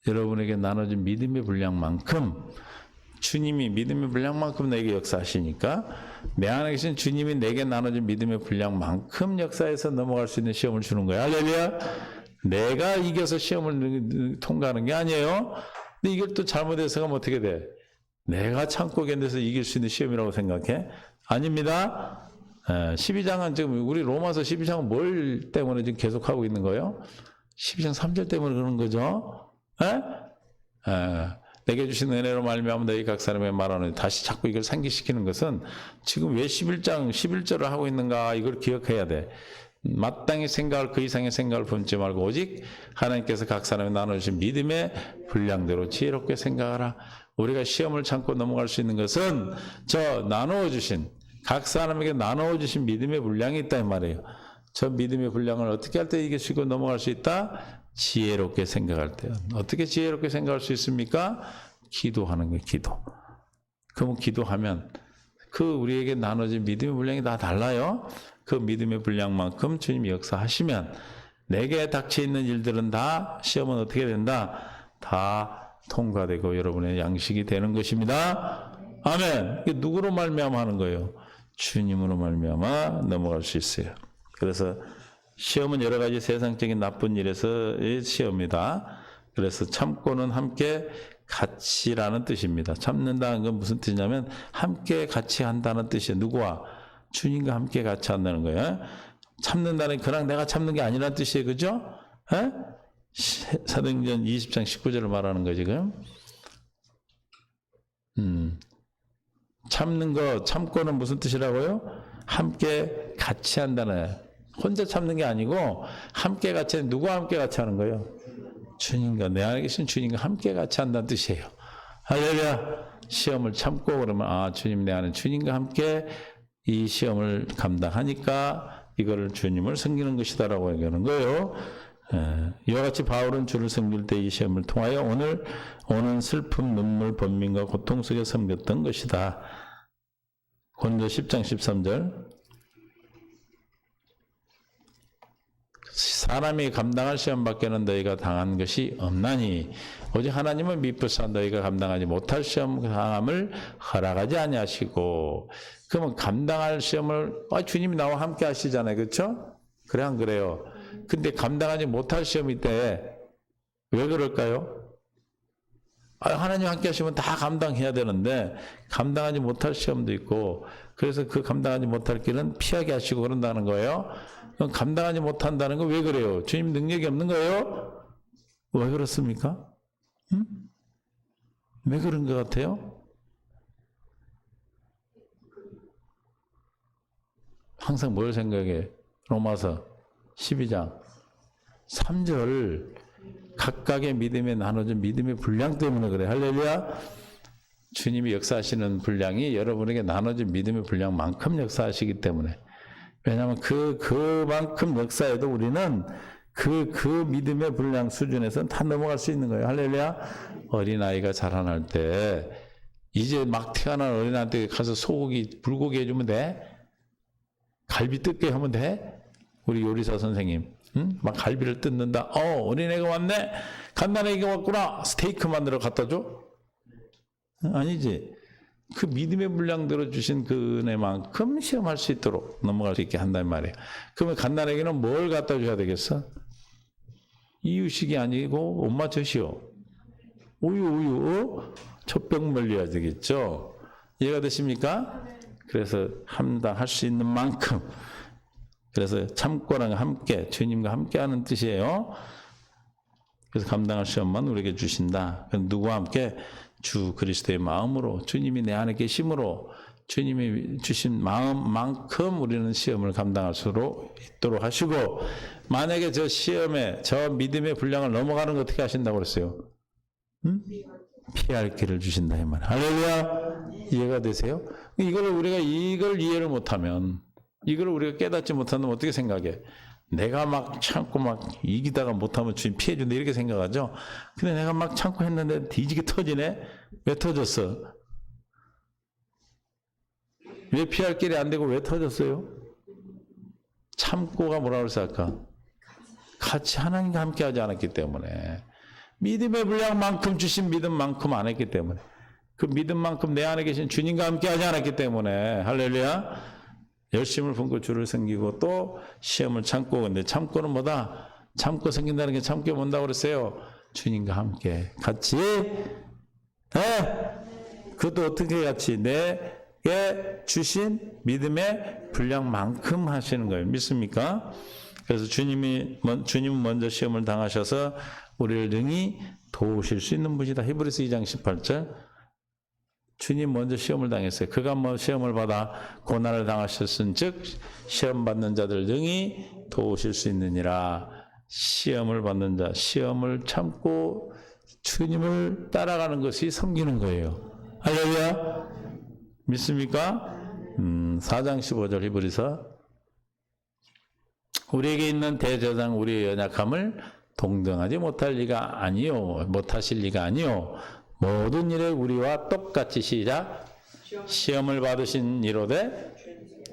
여러분에게 나눠진 믿음의 분량만큼 주님이 믿음의 분량만큼 내게 역사하시니까 내 안에 계신 주님이 내게 나눠진 믿음의 분량만큼 역사해서 넘어갈 수 있는 시험을 주는 거야. 할렐루야. 내가 이겨서 시험을 통과하는 게 아니에요. 근데 이걸 또 잘못해서 가면 어떻게 돼? 내가 참고 견뎌서 이길 수 있는 시험이라고 생각해? 아닙니다. 12장은 지금 우리 로마서 12장은 뭘 때문에 지금 계속하고 있는 거예요? 12장 3절 때문에 그러는 거죠. 내게 주신 은혜로 말미암아 너희 각 사람의 말하는 다시 자꾸 이걸 상기시키는 것은 지금 왜 11장 11절을 하고 있는가 이걸 기억해야 돼. 마땅히 생각할 그 이상의 생각을 품지 말고 오직 하나님께서 각 사람에 나눠주신 믿음의 분량대로 지혜롭게 생각하라. 우리가 시험을 참고 넘어갈 수 있는 것은 저 나누어주신 각 사람에게 나누어주신 믿음의 분량이 있다 이 말이에요. 저 믿음의 분량을 어떻게 할 때 이기시고 넘어갈 수 있다? 지혜롭게 생각할 때. 어떻게 지혜롭게 생각할 수 있습니까? 기도하는 거예요. 기도. 그러면 기도하면 그 우리에게 나눠진 믿음의 분량이 다 달라요. 그 믿음의 분량만큼 주님이 역사하시면 내게 닥쳐있는 일들은 다 시험은 어떻게 된다? 다 통과되고 여러분의 양식이 되는 것입니다. 아멘. 이게 누구로 말미암아 하는 거예요? 주님으로 말미암아 넘어갈 수 있어요. 그래서 시험은 여러 가지 세상적인 나쁜 일에서의 시험이다. 그래서 참고는 함께 같이라는 뜻입니다. 참는다는 건 무슨 뜻이냐면 함께 같이 한다는 뜻이에요. 누구와? 주님과 함께 같이 한다는 거예요. 참는다는 그냥 내가 참는 게 아니라는 뜻이에요. 그죠? 사도행전 20장 19절을 말하는 거 지금. 참는 거, 참고는 무슨 뜻이라고요? 함께 같이 한다는, 혼자 참는 게 아니고 함께 같이, 누구와 함께 같이 하는 거예요? 주님과, 내 안에 계신 주님과 함께 같이 한다는 뜻이에요. 할렐루야. 시험을 참고 그러면 주님 내 안에 주님과 함께 이 시험을 감당하니까 이거를 주님을 섬기는 것이다라고 얘기하는 거예요. 이와 같이 바울은 주를 섬길 때 이 시험을 통하여 오는 슬픔, 눈물, 번민과 고통 속에 섬겼던 것이다. 고린도 10장 13절. 사람이 감당할 시험밖에는 너희가 당한 것이 없나니 오직 하나님은 미쁘사 너희가 감당하지 못할 시험 당함을 허락하지 아니하시고. 그러면 감당할 시험을 주님이 나와 함께 하시잖아요. 그렇죠? 그래 안 그래요? 근데 감당하지 못할 시험이 때 왜 그럴까요? 하나님 함께 하시면 다 감당해야 되는데 감당하지 못할 시험도 있고 그래서 그 감당하지 못할 길은 피하게 하시고 그런다는 거예요. 그럼 감당하지 못한다는 건 왜 그래요? 주님 능력이 없는 거예요? 왜 그렇습니까? 왜 그런 것 같아요? 항상 뭘 생각해? 로마서 12장 3절 각각의 믿음에 나눠진 믿음의 분량 때문에 그래. 할렐루야. 주님이 역사하시는 분량이 여러분에게 나눠진 믿음의 분량만큼 역사하시기 때문에. 왜냐하면 그만큼 역사에도 우리는 그 믿음의 분량 수준에서는 다 넘어갈 수 있는 거예요. 할렐루야. 어린아이가 자라날 때 이제 막 태어난 어린아이한테 가서 소고기, 불고기 해주면 돼? 갈비 뜯게 하면 돼? 우리 요리사 선생님. 막 갈비를 뜯는다. 어린애가 왔네? 갓난아기가 왔구나. 스테이크 만들어 갖다 줘? 아니지. 그 믿음의 분량대로 주신 그 은혜만큼 시험할 수 있도록 넘어갈 수 있게 한단 말이에요. 그러면 갓난아기는 뭘 갖다 줘야 되겠어? 이유식이 아니고 엄마 젖이요. 우유. 촛병 멀려야 되겠죠? 이해가 되십니까? 그래서 할 수 있는 만큼. 그래서 참고랑 함께, 주님과 함께 하는 뜻이에요. 그래서 감당할 시험만 우리에게 주신다. 누구와 함께? 주 그리스도의 마음으로, 주님이 내 안에 계심으로, 주님이 주신 마음만큼 우리는 시험을 감당할 수 있도록 하시고, 만약에 저 시험에, 저 믿음의 분량을 넘어가는 거 어떻게 하신다고 그랬어요? 피할 길을 주신다, 이 말. 할렐루야! 이해가 되세요? 우리가 이걸 이해를 못하면, 이걸 우리가 깨닫지 못한다면 어떻게 생각해? 내가 막 참고 막 이기다가 못하면 주님 피해준다 이렇게 생각하죠? 근데 내가 막 참고 했는데 뒤지게 터지네? 왜 터졌어? 왜 피할 길이 안 되고 왜 터졌어요? 참고가 뭐라고 그랬어 아까? 같이 하나님과 함께 하지 않았기 때문에. 믿음의 분량만큼 주신 믿음만큼 안 했기 때문에. 그 믿음만큼 내 안에 계신 주님과 함께 하지 않았기 때문에. 할렐루야. 열심을 품고 주를 섬기고 또 시험을 참고. 근데 참고는 뭐다? 참고 섬긴다는 게 참고 뭔다고 그랬어요? 주님과 함께 같이. 그것도 어떻게 같이? 내 주신 믿음의 분량만큼 하시는 거예요. 믿습니까? 그래서 주님은 먼저 시험을 당하셔서 우리를 능히 도우실 수 있는 분이다. 히브리서 2장 18절. 주님 먼저 시험을 당했어요. 그가 시험을 받아 고난을 당하셨은즉 시험 받는 자들 능히 도우실 수 있느니라. 시험을 받는 자, 시험을 참고 주님을 따라가는 것이 섬기는 거예요. 할렐루야. 믿습니까? 4장 15절 히브리서. 우리에게 있는 대제사장 우리의 연약함을 동정하지 못하실 리가 아니요 모든 일에 우리와 똑같이 시작 시험을 받으신 이로되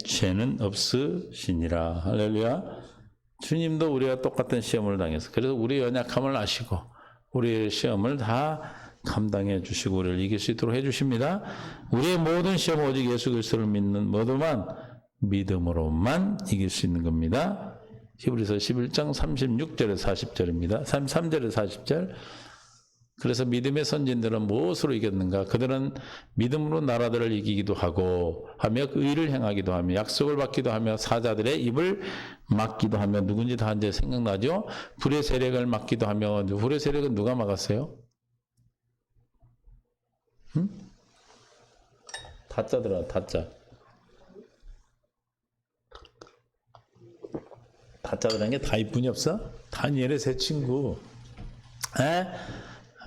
죄는 없으시니라. 할렐루야. 주님도 우리와 똑같은 시험을 당해서 그래서 우리의 연약함을 아시고 우리의 시험을 다 감당해 주시고 우리를 이길 수 있도록 해주십니다. 우리의 모든 시험 오직 예수 그리스도를 믿는 모두만 믿음으로만 이길 수 있는 겁니다. 히브리서 11장 36절에서 40절입니다. 33절에서 40절. 그래서 믿음의 선진들은 무엇으로 이겼는가? 그들은 믿음으로 나라들을 이기기도 하고 하며 의를 행하기도 하며 약속을 받기도 하며 사자들의 입을 막기도 하며 누군지 다 이제 생각나죠? 불의 세력을 막기도 하며 불의 세력은 누가 막았어요? 다짜 들어가 다짜. 다짜 들어간 게 다윗뿐이 없어? 다니엘의 세 친구.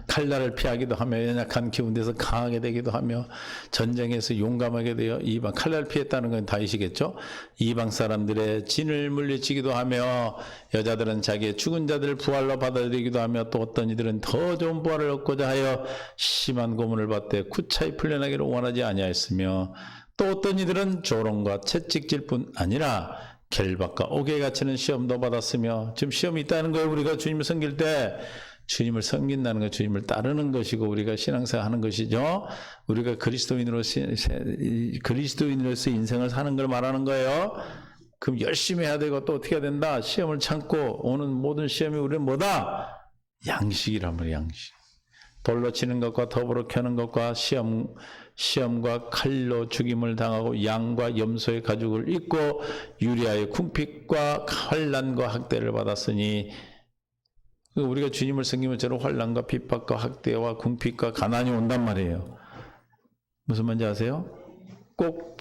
칼날을 피하기도 하며 연약한 기운에서 강하게 되기도 하며 전쟁에서 용감하게 되어 이방 칼날 피했다는 건 다윗이겠죠. 이방 사람들의 진을 물리치기도 하며 여자들은 자기의 죽은 자들을 부활로 받아들이기도 하며 또 어떤 이들은 더 좋은 부활을 얻고자 하여 심한 고문을 받되 구차히 풀려나기를 원하지 아니하였으며 또 어떤 이들은 조롱과 채찍질 뿐 아니라 결박과 옥에 갇히는 시험도 받았으며 지금 시험이 있다는 거예요. 우리가 주님을 섬길 때 주님을 섬긴다는 것, 주님을 따르는 것이고 우리가 신앙생활 하는 것이죠. 우리가 그리스도인으로서 인생을 사는 걸 말하는 거예요. 그럼 열심히 해야 되고 또 어떻게 해야 된다? 시험을 참고 오는 모든 시험이 우리는 뭐다? 양식이란 말이에요. 양식. 돌로 치는 것과 더불어 켜는 것과 시험과 칼로 죽임을 당하고 양과 염소의 가죽을 입고 유리아의 궁핍과 환난과 학대를 받았으니 우리가 주님을 섬기면 저런 환난과 핍박과 학대와 궁핍과 가난이 온단 말이에요. 무슨 말인지 아세요? 꼭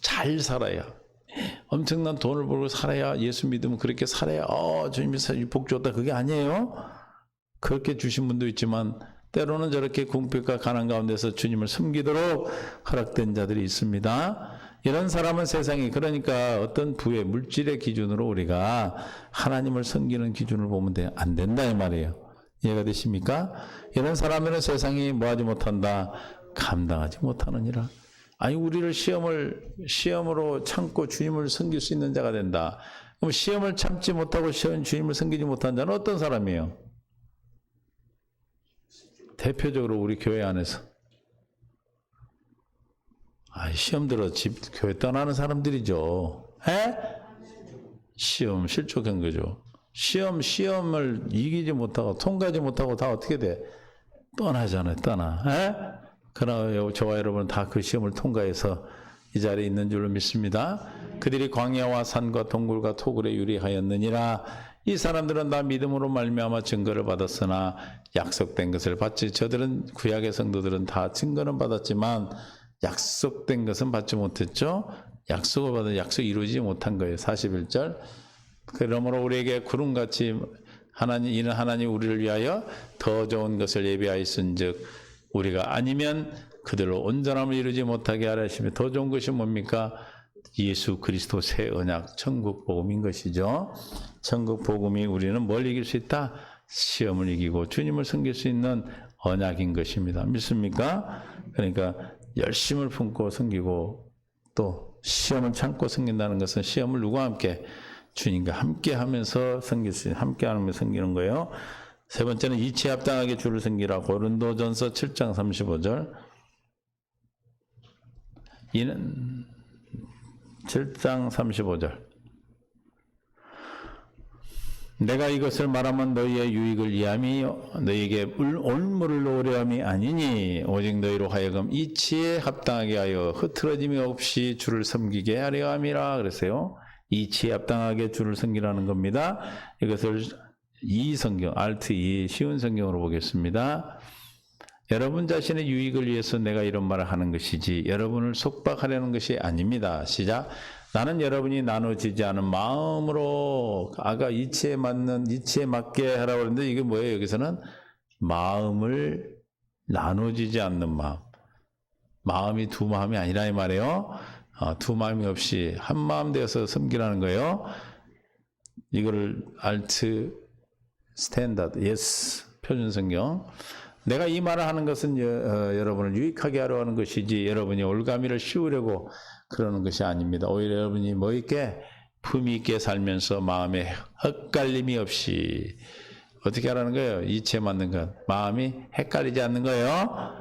잘 살아야 엄청난 돈을 벌고 살아야 예수 믿으면 그렇게 살아야 주님이 복 줬다 그게 아니에요. 그렇게 주신 분도 있지만 때로는 저렇게 궁핍과 가난 가운데서 주님을 섬기도록 허락된 자들이 있습니다. 이런 사람은 세상이 그러니까 어떤 부의 물질의 기준으로 우리가 하나님을 섬기는 기준을 보면 안 된다 이 말이에요. 이해가 되십니까? 이런 사람들은 세상이 뭐하지 못한다? 감당하지 못하느니라. 아니 우리를 시험으로 참고 주님을 섬길 수 있는 자가 된다. 그럼 시험을 참지 못하고 주님을 섬기지 못한 자는 어떤 사람이에요? 대표적으로 우리 교회 안에서 시험 들어 교회 떠나는 사람들이죠. 시험 실족한 거죠. 시험을 이기지 못하고 통과하지 못하고 다 어떻게 돼? 떠나잖아요. 떠나. 그러나 저와 여러분은 다 그 시험을 통과해서 이 자리에 있는 줄로 믿습니다. 그들이 광야와 산과 동굴과 토굴에 유리하였느니라. 이 사람들은 다 믿음으로 말미암아 증거를 받았으나 약속된 것을 받지 저들은 구약의 성도들은 다 증거는 받았지만 약속된 것은 받지 못했죠. 약속을 받아 약속 이루지 못한 거예요. 41절. 그러므로 우리에게 구름같이 이는 하나님 우리를 위하여 더 좋은 것을 예비하였은즉 우리가 아니면 그들로 온전함을 이루지 못하게 하려 하시며 더 좋은 것이 뭡니까? 예수 그리스도 새 언약 천국 복음인 것이죠. 천국 복음이 우리는 뭘 이길 수 있다? 시험을 이기고 주님을 섬길 수 있는 언약인 것입니다. 믿습니까? 그러니까 열심을 품고 섬기고 또 시험을 참고 섬긴다는 것은 시험을 누구와 함께? 주님과 함께 하면서 섬길 수 있는, 함께 하면서 섬기는 거예요. 세 번째는 이치에 합당하게 주를 섬기라. 고린도전서 7장 35절. 이는 7장 35절. 내가 이것을 말하면 너희의 유익을 위함이 너희에게 올무를 놓으려 함이 아니니 오직 너희로 하여금 이치에 합당하게 하여 흐트러짐이 없이 주를 섬기게 하려 함이라 그랬어요. 이치에 합당하게 주를 섬기라는 겁니다. 이것을 이 성경, Alt E 쉬운 성경으로 보겠습니다. 여러분 자신의 유익을 위해서 내가 이런 말을 하는 것이지 여러분을 속박하려는 것이 아닙니다. 시작. 나는 여러분이 나눠지지 않은 마음으로 아까 이치에 맞게 하라고 했는데 이게 뭐예요? 여기서는 마음을 나눠지지 않는 마음. 마음이 두 마음이 아니라 이 말이에요. 두 마음이 없이 한 마음 되어서 섬기라는 거예요. 이거를 Alt 스탠다드 예스 표준 성경. 내가 이 말을 하는 것은 여러분을 유익하게 하려 하는 것이지 여러분이 올가미를 씌우려고 그러는 것이 아닙니다. 오히려 여러분이 뭐 있게 품위 있게 살면서 마음에 헛갈림이 없이 어떻게 하라는 거예요? 이치에 맞는 것. 마음이 헷갈리지 않는 거예요.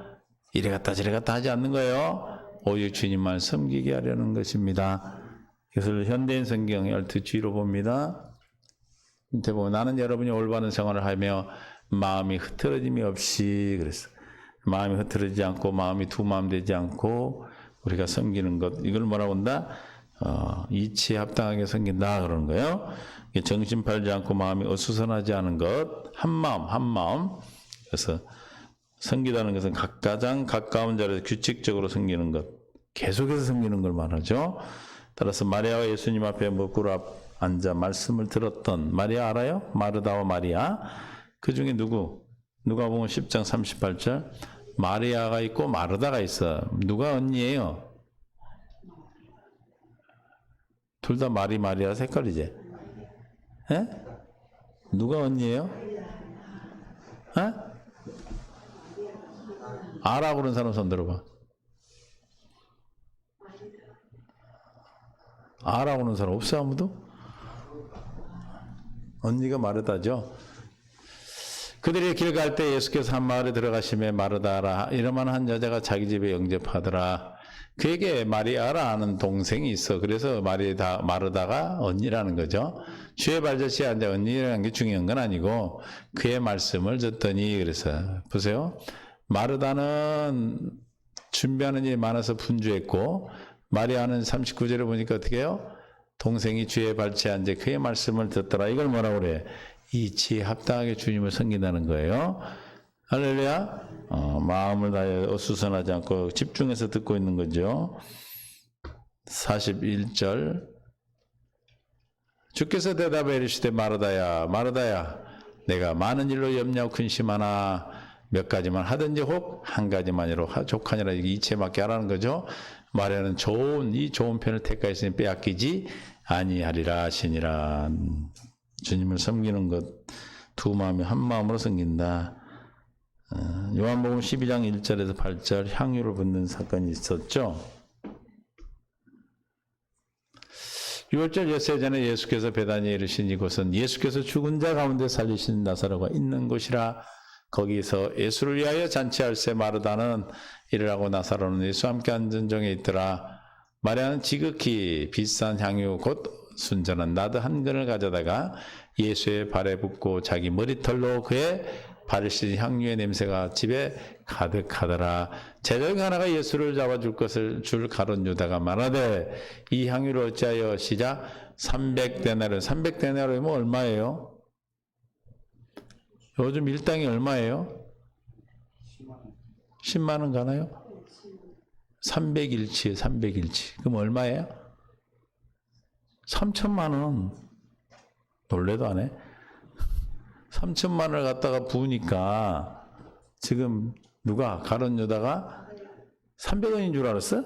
이래 갔다 저래 갔다 하지 않는 거예요. 오직 주님만 섬기게 하려는 것입니다. 그래서 현대인 성경 Alt G로 봅니다. 밑에 보면 나는 여러분이 올바른 생활을 하며 마음이 흐트러짐이 없이 그랬어. 마음이 흐트러지지 않고 마음이 두 마음 되지 않고 우리가 섬기는 것 이걸 뭐라고 한다? 이치에 합당하게 섬긴다 그러는 거예요. 정신 팔지 않고 마음이 어수선하지 않은 것 한 마음 그래서 섬기다는 것은 가장 가까운 자리에서 규칙적으로 섬기는 것 계속해서 섬기는 걸 말하죠. 따라서 마리아와 예수님 앞에 무릎 앉아 말씀을 들었던 마리아 알아요? 마르다와 마리아 그 중에 누가 보면 10장 38절 마리아가 있고 마르다가 있어. 누가 언니예요? 둘 다 마리아 색깔이지? 에? 누가 언니예요? 에? 알아 그런 사람 손 들어봐. 알아 그런 사람 없어 아무도? 언니가 마르다죠? 그들이 길 갈 때 예수께서 한 마을에 들어가시며 마르다라 이름한 한 여자가 자기 집에 영접하더라. 그에게 마리아라 하는 동생이 있어. 그래서 마르다가 언니라는 거죠. 주의 발자취에 앉아 언니라는 게 중요한 건 아니고 그의 말씀을 듣더니 그래서 보세요. 마르다는 준비하는 일이 많아서 분주했고 마리아는 39절에 보니까 어떻게 해요? 동생이 주의 발치에 앉아 그의 말씀을 듣더라. 이걸 뭐라고 그래? 이치에 합당하게 주님을 섬긴다는 거예요. 할렐루야. 마음을 다해 어수선하지 않고 집중해서 듣고 있는 거죠. 41절 주께서 대답해 이르시되 마르다야 내가 많은 일로 염려하고 근심하나 몇 가지만 하든지 혹 한 가지만이로 족하니라. 이치에 맞게 하라는 거죠. 마리아는 이 좋은 편을 택하였으니 빼앗기지 아니하리라 하시니라. 주님을 섬기는 것 두 마음이 한 마음으로 섬긴다. 요한복음 12장 1절에서 8절 향유를 붓는 사건이 있었죠. 6월절 엿새 전에 예수께서 베다니에 이르신 이곳은 예수께서 죽은 자 가운데 살리신 나사로가 있는 곳이라. 거기서 예수를 위하여 잔치할새 마르다는 이르라고 나사로는 예수와 함께 앉은 정에 있더라. 마리아는 지극히 비싼 향유 곧 순전한 나드 한 근을 가져다가 예수의 발에 붓고 자기 머리털로 그의 발을 씻은 향유의 냄새가 집에 가득하더라. 제자중 하나가 예수를 잡아줄 것을 줄 가룟 유다가 말하되 이 향유를 어찌하여 시작 300데나리온 300데나리온이면 얼마예요? 요즘 일당이 얼마예요? 10만 원 가나요? 300일치 그럼 얼마예요? 3천만 원. 놀래도 안 해? 3천만 원을 갖다가 부으니까 지금 누가 가룟 유다가 300원인 줄 알았어?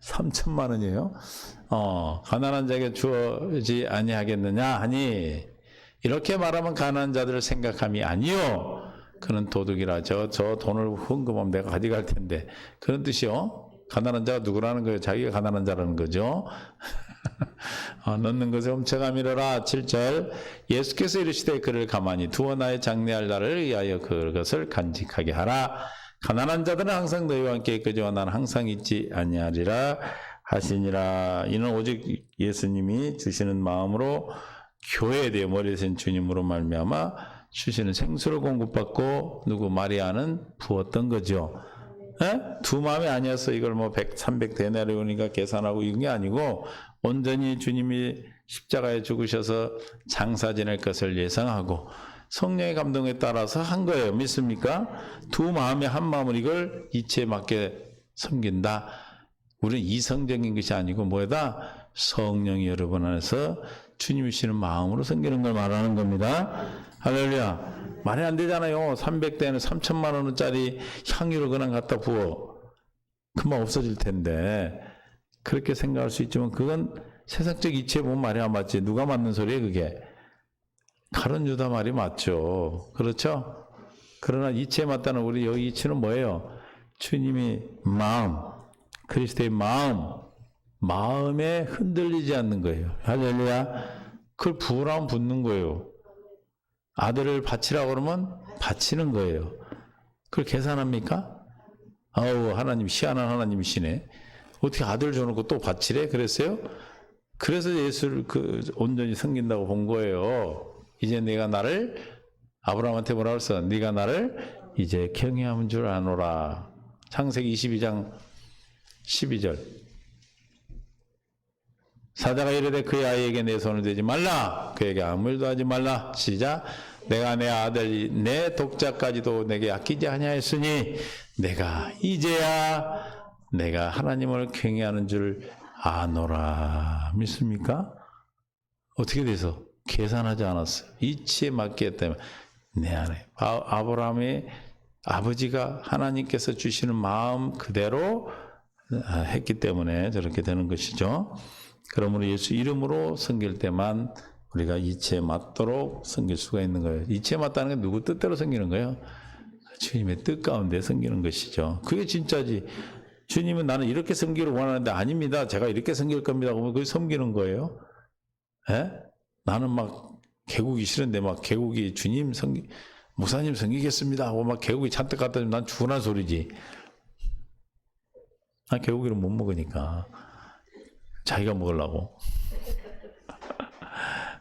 3천만 원이에요? 가난한 자에게 주어지 아니하겠느냐 하니 이렇게 말하면 가난한 자들을 생각함이 아니요. 그는 도둑이라 저 돈을 헌금하면 내가 가져갈 텐데 그런 뜻이요. 가난한 자가 누구라는 거예요? 자기가 가난한 자라는 거죠. 넣는 것에 훔쳐가미로라. 7절 예수께서 이르시되 그를 가만히 두어 나의 장래할 날을 위하여 그것을 간직하게 하라. 가난한 자들은 항상 너희와 함께 있거니와 나는 항상 있지 아니하리라 하시니라. 이는 오직 예수님이 주시는 마음으로 교회에 대해 머리에 센 주님으로 말미암아 주시는 생수를 공급받고 누구 마리아는 부었던 거죠. 에? 두 마음이 아니었어. 이걸 뭐 100, 300 데나리온이니까 계산하고 이런 게 아니고 온전히 주님이 십자가에 죽으셔서 장사 지낼 것을 예상하고 성령의 감동에 따라서 한 거예요. 믿습니까? 두 마음에 한 마음을 이걸 이치에 맞게 섬긴다. 우리는 이성적인 것이 아니고 뭐다? 성령이 여러분 안에서 주님이시는 마음으로 섬기는 걸 말하는 겁니다. 할렐루야. 말이 안 되잖아요. 300대는 3천만 원짜리 향유를 그냥 갖다 부어. 금방 없어질 텐데. 그렇게 생각할 수 있지만 그건 세상적 이치에 보면 말이 안 맞지. 누가 맞는 소리예요 그게? 가룟 유다 말이 맞죠. 그렇죠? 그러나 이치에 맞다는 우리 여기 이치는 뭐예요? 주님이 마음, 그리스도의 마음에 흔들리지 않는 거예요. 할렐루야. 그걸 부으라면 붓는 거예요. 아들을 바치라고 그러면 바치는 거예요. 그걸 계산합니까? 아우, 하나님 희한한 하나님이시네. 어떻게 아들 줘놓고 또 바치래? 그랬어요? 그래서 예수를 온전히 섬긴다고 본 거예요. 이제 내가 나를 아브라함한테 뭐라고 했어? 네가 나를 이제 경외하는 줄 아노라. 창세기 22장 12절. 사자가 이르되 그의 아이에게 내 손을 대지 말라. 그에게 아무 일도 하지 말라. 시작. 내가 내 아들 내 독자까지도 내게 아끼지 아니하였으니 내가 이제야 내가 하나님을 경외하는 줄 아노라. 믿습니까? 어떻게 돼서? 계산하지 않았어요. 이치에 맞게 했다면 내 안에 아브라함의 아버지가 하나님께서 주시는 마음 그대로 했기 때문에 저렇게 되는 것이죠. 그러므로 예수 이름으로 섬길 때만 우리가 이치에 맞도록 섬길 수가 있는 거예요. 이치에 맞다는 게 누구 뜻대로 섬기는 거예요? 주님의 뜻 가운데 섬기는 것이죠. 그게 진짜지. 주님은 나는 이렇게 섬기를 원하는데 아닙니다. 제가 이렇게 섬길 겁니다. 그러면 그게 섬기는 거예요. 에? 나는 막 개국이 싫은데 막 개국이 주님 목사님 섬기겠습니다 하고 막 개국이 잔뜩 갖다 주면 난 죽으란 소리지. 난 개국이를 못 먹으니까. 자기가 먹으려고.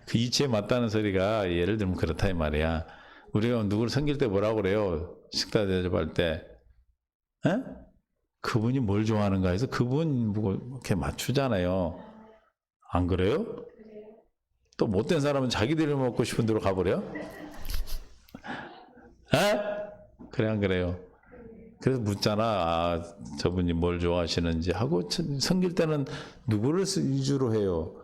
그 이치에 맞다는 소리가 예를 들면 그렇다 이 말이야. 우리가 누구를 섬길 때 뭐라고 그래요? 식사 대접할 때. 에? 그분이 뭘 좋아하는가 해서 그분 뭐 이렇게 맞추잖아요. 안 그래요? 또 못된 사람은 자기들이 먹고 싶은 대로 가버려? 에? 그래 안 그래요? 그래서 묻잖아. 아, 저분이 뭘 좋아하시는지 하고 섬길 때는 누구를 위주로 해요?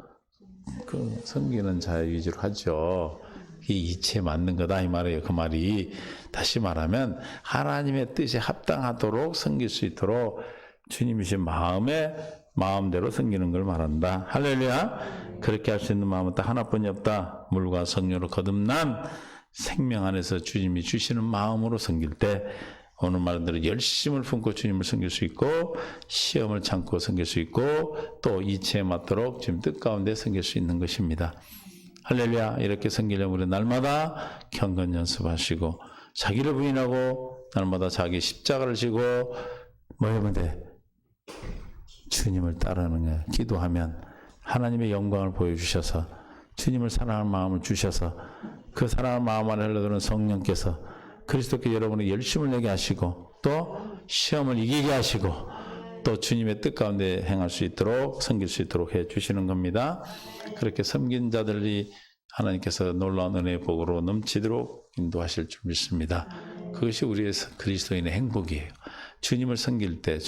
그 섬기는 자 위주로 하죠. 이 이치에 맞는 거다 이 말이에요. 그 말이 다시 말하면 하나님의 뜻에 합당하도록 섬길 수 있도록 주님이신 마음대로 섬기는 걸 말한다. 할렐루야. 그렇게 할 수 있는 마음은 딱 하나뿐이 없다. 물과 성령으로 거듭난 생명 안에서 주님이 주시는 마음으로 섬길 때 오늘 말대로 열심을 품고 주님을 섬길 수 있고 시험을 참고 섬길 수 있고 또 이치에 맞도록 주님 뜻 가운데 섬길 수 있는 것입니다. 할렐루야. 이렇게 섬기려면 우리 날마다 경건 연습하시고 자기를 부인하고 날마다 자기 십자가를 지고 뭐 하면 돼? 주님을 따르는 거예요. 기도하면 하나님의 영광을 보여주셔서 주님을 사랑하는 마음을 주셔서 그 사랑하는 마음 안에 흘러드는 성령께서 그리스도께 여러분의 열심을 내게 하시고 또 시험을 이기게 하시고 또 주님의 뜻 가운데 행할 수 있도록 섬길 수 있도록 해 주시는 겁니다. 그렇게 섬긴 자들이 하나님께서 놀라운 은혜의 복으로 넘치도록 인도하실 줄 믿습니다. 그것이 우리의 그리스도인의 행복이에요. 주님을 섬길 때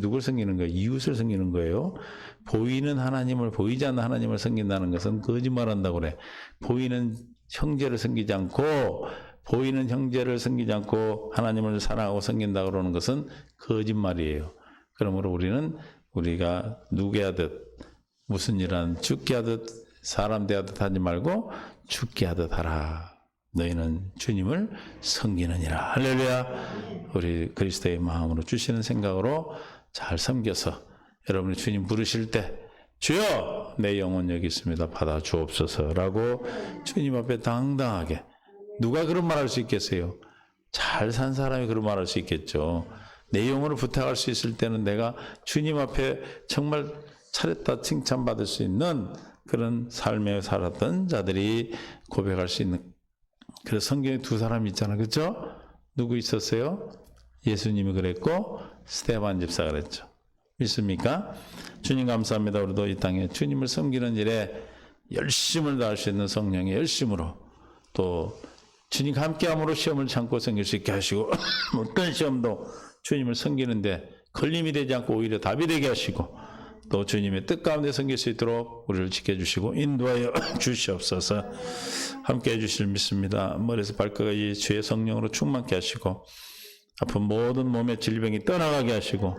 누굴 섬기는 거예요? 이웃을 섬기는 거예요. 보이는 하나님을 보이지 않는 하나님을 섬긴다는 것은 거짓말한다고 그래. 보이는 형제를 섬기지 않고 하나님을 사랑하고 섬긴다고 그러는 것은 거짓말이에요. 그러므로 우리가 누게 하듯 무슨 일 하든 죽게 하듯 사람 대하듯 하지 말고 죽게 하듯 하라. 너희는 주님을 섬기느니라. 할렐루야. 우리 그리스도의 마음으로 주시는 생각으로 잘 섬겨서 여러분이 주님 부르실 때 주여 내 영혼 여기 있습니다. 받아 주옵소서라고 주님 앞에 당당하게 누가 그런 말 할 수 있겠어요? 잘 산 사람이 그런 말 할 수 있겠죠. 내 영혼을 부탁할 수 있을 때는 내가 주님 앞에 정말 차렸다 칭찬받을 수 있는 그런 삶에 살았던 자들이 고백할 수 있는. 그래서 성경에 두 사람이 있잖아요. 그렇죠? 누구 있었어요? 예수님이 그랬고 스데반 집사가 그랬죠. 믿습니까? 주님 감사합니다. 우리도 이 땅에 주님을 섬기는 일에 열심을 다할 수 있는 성령의 열심으로, 또 주님과 함께함으로 시험을 참고 섬길 수 있게 하시고 어떤 시험도 주님을 섬기는데 걸림이 되지 않고 오히려 답이 되게 하시고, 또 주님의 뜻 가운데 섬길 수 있도록 우리를 지켜주시고 인도하여 주시옵소서. 함께해 주실 믿습니다. 머리에서 발끝까지 주의 성령으로 충만케 하시고 아픈 모든 몸의 질병이 떠나가게 하시고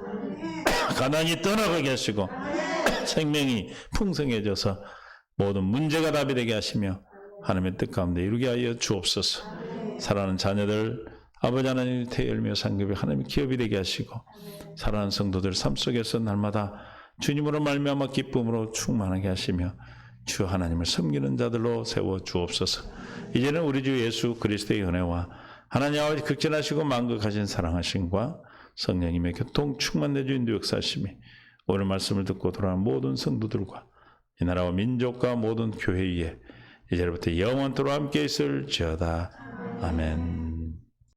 가난이 떠나가게 하시고 생명이 풍성해져서 모든 문제가 답이 되게 하시며 하나님의 뜻 가운데 이루게 하여 주옵소서. 사랑하는 자녀들 아버지 하나님 태열며 상급이 하나님의 기업이 되게 하시고, 사랑하는 성도들 삶 속에서 날마다 주님으로 말미암아 기쁨으로 충만하게 하시며 주 하나님을 섬기는 자들로 세워 주옵소서. 이제는 우리 주 예수 그리스도의 은혜와 하나님 아버지 극진하시고 만극하신 사랑하심과 성령님의 교통 충만내 주인도 역사하심이 오늘 말씀을 듣고 돌아온 모든 성도들과 이 나라와 민족과 모든 교회 위에 이제부터 영원토록 함께 있을지어다. 아멘.